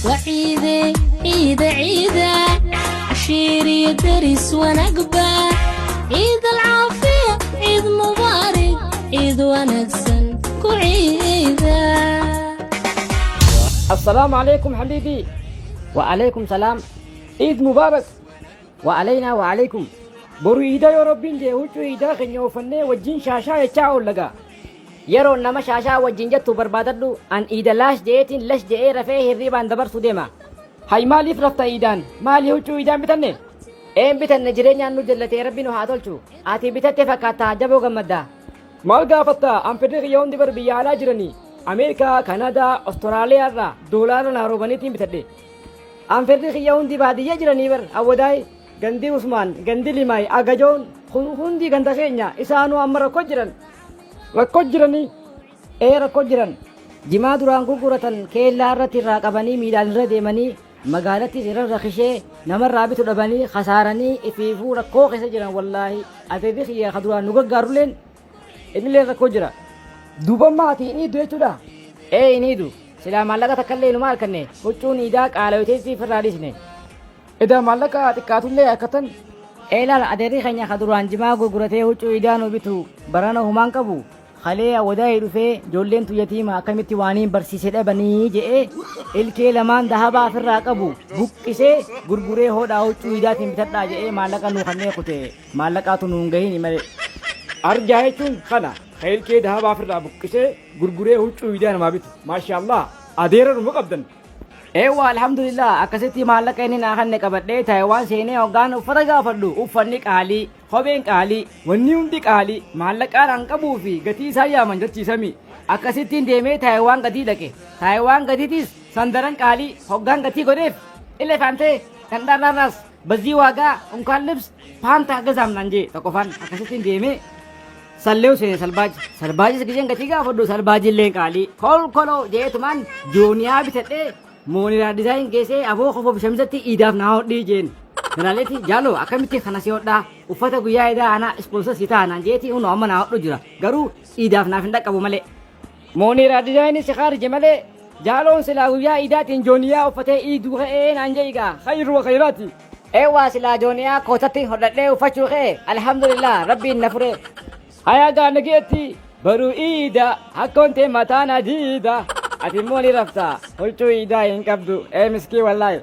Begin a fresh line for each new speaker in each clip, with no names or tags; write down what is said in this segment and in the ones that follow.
وعيدي عيد عيدة عشيري درس ونقبة عيد العافية عيد مبارك عيد ونكسن كعيدة.
السلام عليكم حبيبي.
وعليكم سلام.
عيد مبارك.
وعلينا وعليكم.
برو عيدا يا ربين جي وچو عيدا خنيو فني وجين شاشا يچاو لغا
yeroo nama shaashaa wajjin jettu barbaadadhu an iida laash je'eetiin lash je'ee rafee hirribaan dabarsu deema.
hay maaliif rafta iidaan maali huccuu iidaan bitanne
een bitanne jireenyaan nu jallatee rabbi nu haa tolchu ati bitatte fakkaata jaboo gammaddaa.
maal gaafatta an fedhe xiyya hundi bar biyya alaa jiranii ameerikaa kanadaa ostiraaliyaa irraa doolaara naarobaniitiin bitadhe.
an fedhe xiyya hundi baadiyyaa jiranii bar awwadaay
gandi usmaan gandi limaay agajoon hundi ganda keenya isaanuu amma rakkoo jiran
rakkoo jiran jimaa duraan gurguratan keellaa irratti irraa qabanii miidhaan irra deemanii magaalatti irra rakishee namarraa bitu dhabanii khasaaranii ifiifuu rakkoo keessa jiran wallaahi ateefi xiyya ka duraan nu gargaarulleen innillee rakkoo jira.
duuba maatii inni iddoo jechuudha.
inni idu silaa maallaqa takkallee nu maal kanne huccuun iidaa qaalayoteessiif irraa dhisne.
edaa maallaqa xiqqaatullee akkatan
ilaala adeerri keenya ka duraan jimaa gurguratee huccuu iidaa nu bitu barana humaan qabu halee awwadaa'ee dhufee ijoolleen tuyyatiima akkamitti waaniin barsiisee dhabanii je'ee ilkee lamaan dahabaa ofirraa qabu buqqisee gurguree hodhaa huccuu iidaatiin bitadhaa je'ee maallaqa nuu kannee kute maallaqaatu nuun gahiin malee.
arjaa jechuun kana ka ilkee dahabaa ofirraa buqqisee gurguree huccuu iidaa namaa bitu maashaallah adeera numa qabdan.
eewwa alhamdulillah akkasitti maallaqa inni naa kanne qabadhee taayewaan seenee hoggaan uffata gaafadhu uffanni qaalii kopheen qaalii
wanni hundi qaalii maallaqaan an qabuu fi gatii isaa yaaman jechiisami
akkasittiin deemee taayewaan gatii dhaqe taayewaan gatiitis sandaran qaalii hoggaan gatii godheef elefaantee dandharraarraas bazii waagaa unkaan libs paanta gazaamnan jee tokkofaan akkasittiin deemee salleew seene salbaajis gisheen gatii gaafadhu salbaajilleen qaalii kolkoloo jeetumaan jooniyaa bitadhee mooniraa dizaayin geessee aboo qofa bishamsatti iidaaf naa hodhii jeen nalaaleeti jaaloo akkamitti kana si hodhaa uffata guyyaa idaa anaa ispoonsar si taanaan jeetii hunoo amma naa hodhu jira garuu iidaaf naaf hin dhaqqabu malee.
mooniraa dizaayin si kaarije malee jaaloon silaa guyyaa iidaatiin jooniyaa uffatee iiduu ka'ee naan jeegaa khayru wa khayraati.
eewwaa silaa jooniyaa kootatti hodhadhee uffachuu ka'e alhamdulillah rabbiin na fure.
hayaa gaana geetti baruu iida hakkoon tee mataan adiida. ati immoo ni rafta huccuu iidaa hin qabdu miskii wallaahi.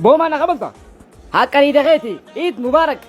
boomaa na qabalta
haqqanii dakeeti iid mubaarak.